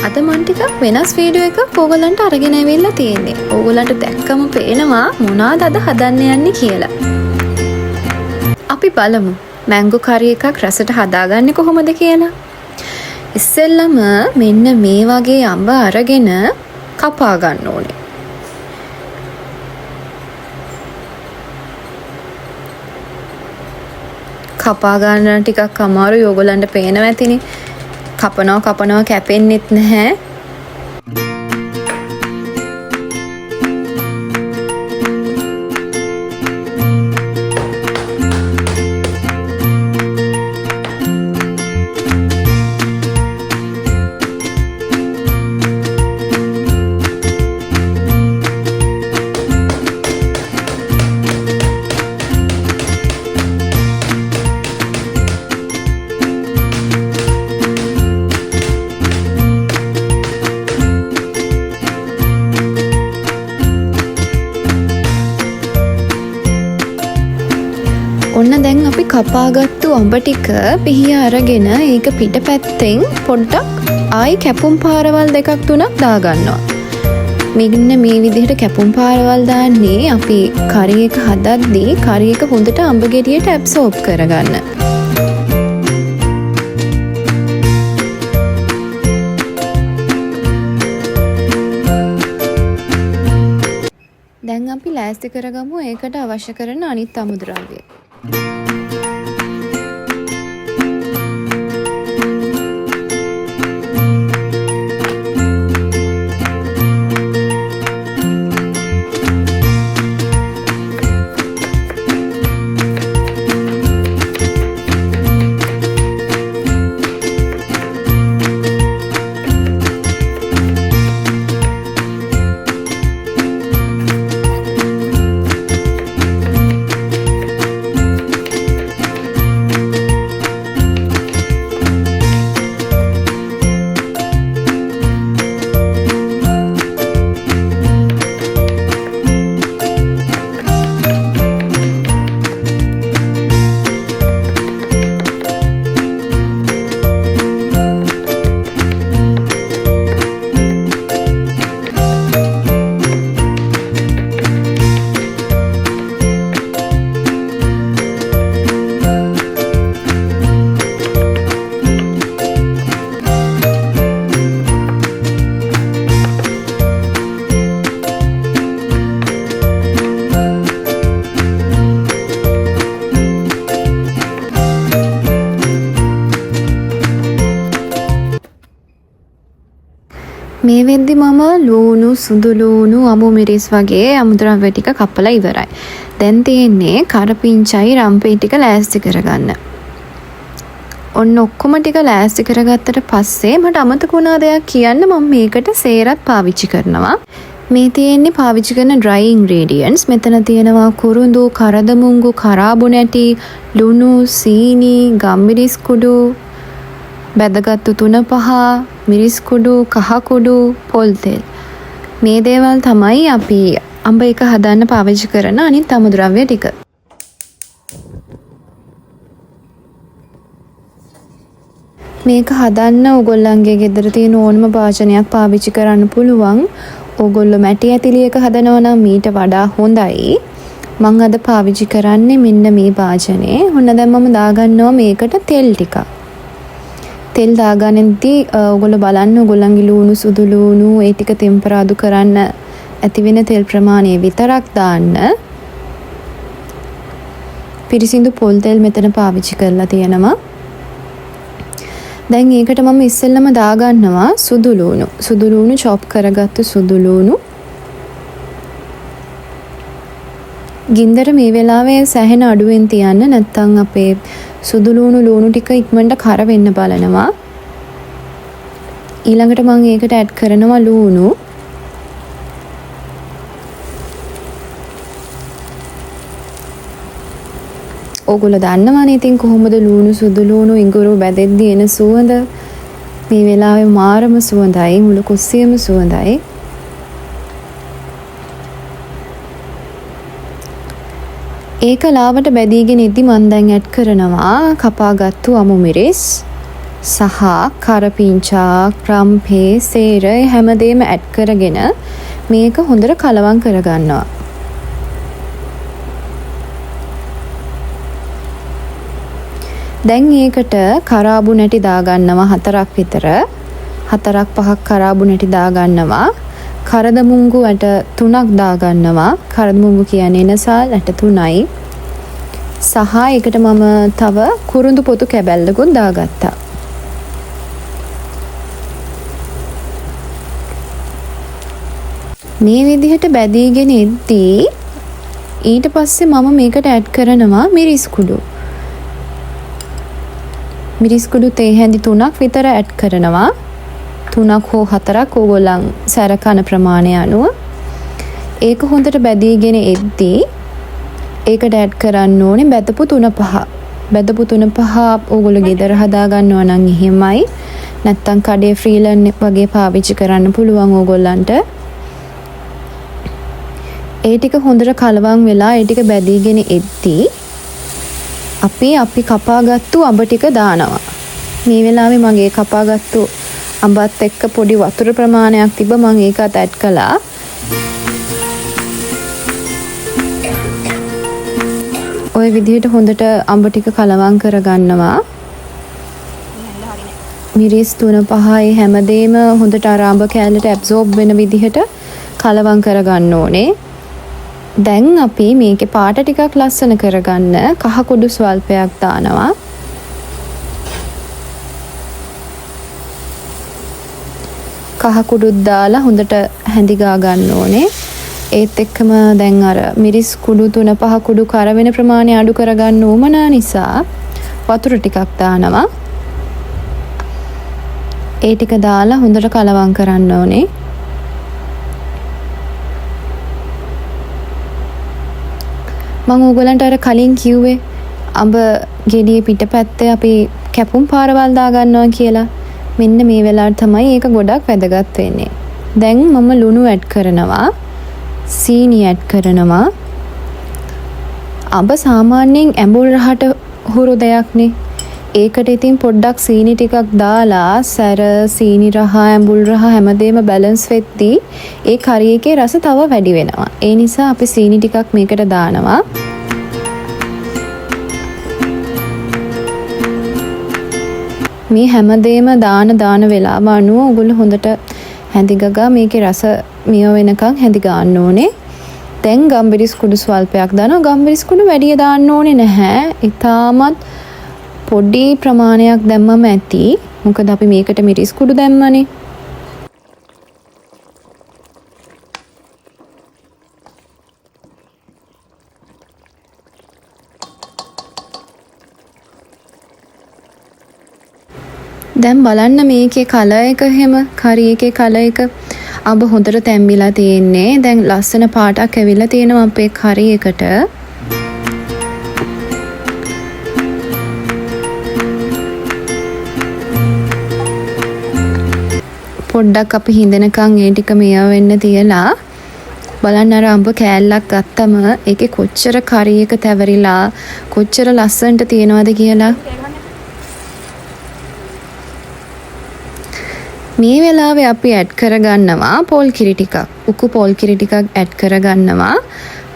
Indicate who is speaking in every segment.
Speaker 1: අද මම ටිකක් වෙනස් වීඩියෝ එකක් ඕගලන්ට අරගෙන ඇවිල්ලා තියෙන්නේ. ඕගලන්ට දැක්කම පේනවා මොනවාද අද හදන්න යන්නේ කියලා. අපි බලමු මැංගෝ කරි එකක් රසට හදාගන්නේ කොහොමද කියලා. ඉස්සෙල්ලම මෙන්න මේ වගේ අඹ අරගෙන කපා ගන්න ඕනේ. කපා ගන්න ටිකක් අමාරුයි ඕගලන්ට පේනවා ඇතිනේ. කපනවා කැපෙන්නෙත් නැහැ. ඔන්න දැන් අපි කපාගත්තු අඹ ටික පිහිය අරගෙන ඒක පිටපැත්තෙන් පොඩ්ඩක් ආයි කැපුම් පාරවල් දෙකක් තුනක් දාගන්නවා. මෙන්න මේ විදිහට කැපුම් පාරවල් දාන්නේ අපි කරි එක හදද්දී කරි එක හොඳට අඹ ගෙඩියට ඇබ්සෝබ් කරගන්න. දැන් අපි ලෑස්ති කරගමු ඒකට අවශ්‍ය කරන අනිත් අමුද්‍රව්‍ය. මේ වෙද්දි මම ලූණු, සුදු ලූණු, අමු මිරිස් වගේ අමුද්‍රව්‍ය ටික කපලා ඉවරයි. දැන් තියෙන්නේ කරපිංචයි රම්පේ ටික ලෑස්ති කරගන්න. ඔන්න ඔක්කොම ටික ලෑස්ති කරගත්තට පස්සේ මට අමතක වුණා දෙයක් කියන්න. මම මේකට සේරත් පාවිච්චි කරනවා. මේ තියෙන්නේ පාවිච්චි කරන dry ingredients. මෙතන තියෙනවා කුරුඳු, කරදමුංගු, කරාබු නැටි, ලුණු, සීනි, ගම්මිරිස් කුඩු, බැදගත්තු 3-5, මිරිස් කුඩු, කහ කුඩු, පොල් තෙල්. මේ දේවල් තමයි අපි අඹ එක හදන්න පාවිච්චි කරන අනිත් අමුද්‍රව්‍ය ටික. මේක හදන්න ඕගොල්ලන්ගේ ගෙදර තියෙන ඕනම භාජනයක් පාවිච්චි කරන්න පුළුවන්. ඕගොල්ලෝ මැටි ඇතිලියක හදනවා නම් මීට වඩා හොඳයි. මම අද පාවිච්චි කරන්නේ මෙන්න මේ භාජනේ. ඔන්න දැන් මම දාගන්නවා මේකට තෙල් ටිකක්. තෙල් දාගන්නදී ඔයගොල්ලෝ බලන්න ඔයගොල්ලන්ගේ ලූණු, සුදු ලූණු ඒ ටික ටෙම්පරාදු කරන්න ඇති වෙන තෙල් ප්‍රමාණය විතරක් දාන්න. පිරිසිදු පොල් තෙල් මෙතන පාවිච්චි කරලා තියෙනවා. දැන් ඒකට මම ඉස්සෙල්ලම දාගන්නවා සුදු ලූණු. සුදු ලූණු chop කරගත්තු සුදු ලූණු. ගින්දර මේ වෙලාවේ සැහෙන අඩුවෙන් තියන්න, නැත්නම් අපේ සුදු ලූණු ටික ඉක්මනට කර වෙන්න බලනවා. ඊළඟට මම ඒකට ඇඩ් කරනවා ලූණු. ඕගොල්ලෝ දන්නවනේ ඉතින් කොහොමද ලූණු, සුදු ලූණු, ඉඟුරු බැදෙද්දී එන සුවඳ. මේ වෙලාවේ මාරම සුවඳයි, මුළු කුස්සියම සුවඳයි. ඒක ලාවට බැදීගෙන ඉද්දි මම දැන් ඇඩ් කරනවා කපාගත්තු අමු මිරිස්. සහ කරපිංචා, රම්පේ, සේර හැමදේම ඇඩ් කරගෙන මේක හොඳට කලවම් කරගන්නවා. දැන් ඒකට කරාබු නැටි දාගන්නවා 4ක් විතර. 4ක් 5ක් කරාබු නැටි දාගන්නවා. කරදමුංගු ඇට 3ක් දාගන්නවා. කරදමුංගු කියන්නේ එනසල් ඇට 3යි. සහ ඒකට මම තව කුරුඳු පොතු කැබැල්ලකුත් දාගත්තා. මේ විදිහට බැදීගෙන එද්දී ඊට පස්සේ මම මේකට ඇඩ් කරනවා මිරිස් කුඩු. මිරිස් කුඩු තේ හැඳි 3ක් විතර ඇඩ් කරනවා. 3ක් හෝ 4ක් ඕගොල්ලන් සැර කන ප්‍රමාණය අනුව. ඒක හොඳට බැදීගෙන එද්දී ඒකට ඇඩ් කරන්න ඕනේ බැදපු 3-5. බැදපු 3-5 ඕගොල්ලෝ ගෙදර හදා ගන්නවා නම් එහෙමයි. නැත්තම් කඩේ ෆ්‍රීලන් වගේ පාවිච්චි කරන්න පුළුවන් ඕගොල්ලන්ට. ඒ ටික හොඳට කලවම් වෙලා ඒ ටික බැදීගෙන එද්දී අපි කපාගත්තු අඹ ටික දානවා. මේ වෙලාවේ මගේ කපාගත්තු අඹත් එක්ක පොඩි වතුර ප්‍රමාණයක් තිබ්බ මම ඒකත් ඇඩ් කළා. ඔය විදිහට හොඳට අඹ ටික කලවම් කරගන්නවා. මිරිස් 3-5 හැමදේම හොඳට අර අඹ කෑල්ලට ඇබ්සෝබ් වෙන විදිහට කලවම් කරගන්න ඕනේ. දැන් අපි මේකේ පාට ටිකක් ලස්සන කරගන්න කහ කුඩු ස්වල්පයක් දානවා. කහ කුඩුත් දාලා හොඳට හැඳි ගා ගන්න ඕනේ. ඒත් එක්කම දැන් අර මිරිස් කුඩු 3-5 කුඩු කර වෙන ප්‍රමාණය අඩු කරගන්න උවමනා නිසා වතුර ටිකක් දානවා. ඒ ටික දාලා හොඳට කලවම් කරන්න ඕනේ. මම ඕගොල්ලන්ට අර කලින් කිව්වේ අඹ ගෙඩියේ පිටපැත්තේ අපි කැපුම් පාරවල් දා ගන්නවා කියලා. මෙන්න මේ වෙලාවට තමයි ඒක ගොඩක් වැදගත් වෙන්නේ. දැන් මම ලුණු ඇඩ් කරනවා. සීනි ඇඩ් කරනවා. අඹ සාමාන්‍යයෙන් ඇඹුල් රහට හුරු දෙයක්නේ. ඒකට ඉතින් පොඩ්ඩක් සීනි ටිකක් දාලා සැර සීනි රහ ඇඹුල් රහ හැමදේම බැලන්ස් වෙද්දී ඒ කරි එකේ රස තව වැඩි වෙනවා. ඒ නිසා අපි සීනි ටිකක් මේකට දානවා. මේ හැමදේම දාන වෙලාව අනුව ඔයගොල්ලෝ හොඳට හැඳි ගගා මේකේ රස මිය වෙනකන් හැඳි ගන්න ඕනේ. දැන් ගම්බිරිස් කුඩු ස්වල්පයක් දානවා. ගම්බිරිස් කුඩු වැඩි දාන්න ඕනේ නැහැ. ඊටමත් පොඩි ප්‍රමාණයක් දැම්මම ඇති. මොකද අපි මේකට මිරිස් කුඩු දැම්මනේ. දැන් බලන්න මේකේ කලර් එක එහෙම කරි එකේ කලර් එක අඹ හොඳට තැම්බිලා තියෙන්නේ. දැන් ලස්සන පාටක් ඇවිල්ලා තියෙනවා අපේ කරි එකට. පොඩ්ඩක් අපි හිඳනකන් ඒ ටික මෙයා වෙන්න තියලා බලන්න අර අඹ කෑල්ලක් ගත්තම ඒකේ කොච්චර කරි එක තැවරිලා කොච්චර ලස්සනට තියෙනවද කියලා. මේ වෙලාවේ අපි ඇඩ් කරගන්නවා පොල් කිරි ටිකක්. උකු පොල් කිරි ටිකක් ඇඩ් කරගන්නවා.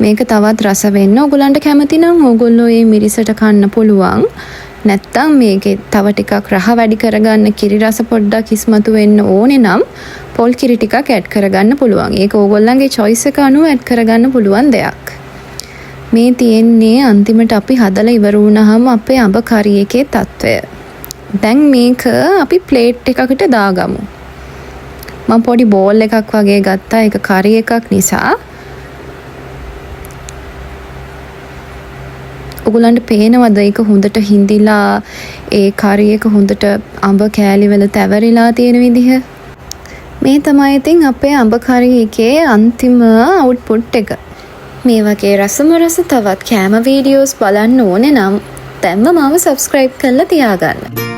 Speaker 1: මේක තවත් රස වෙන්න ඕගොල්ලන්ට කැමති නම් ඕගොල්ලෝ මේ මිරිසට කන්න පුළුවන්. නැත්තම් මේකේ තව ටිකක් රහ වැඩි කරගන්න කිරි රස පොඩ්ඩක් ඉස්මතු වෙන්න ඕනේ නම් පොල් කිරි ටිකක් ඇඩ් කරගන්න පුළුවන්. ඒක ඕගොල්ලන්ගේ choice එක අනුව ඇඩ් කරගන්න පුළුවන් දෙයක්. මේ තියෙන්නේ අන්තිමට අපි හදලා ඉවර වුණාම අපේ අඹ කරි එකේ තත්වය. දැන් මේක අපි ප්ලේට් එකකට දාගමු. මම පොඩි බෝල් එකක් වගේ ගත්තා. ඒක කරි එකක් නිසා. ඔයගොල්ලන්ට පේනවද ඒක හොඳට හිඳිලා ඒ කරි එක හොඳට අඹ කෑලි වල තැවරිලා තියෙන විදිහ? මේ තමයි ඉතින් අපේ අඹ කරි එකේ අන්තිම අවුට්පුට් එක. මේ වගේ රසම රස තවත් කෑම වීඩියෝස් බලන්න ඕනේ නම් දැන්ම මාව subscribe කරලා තියාගන්න.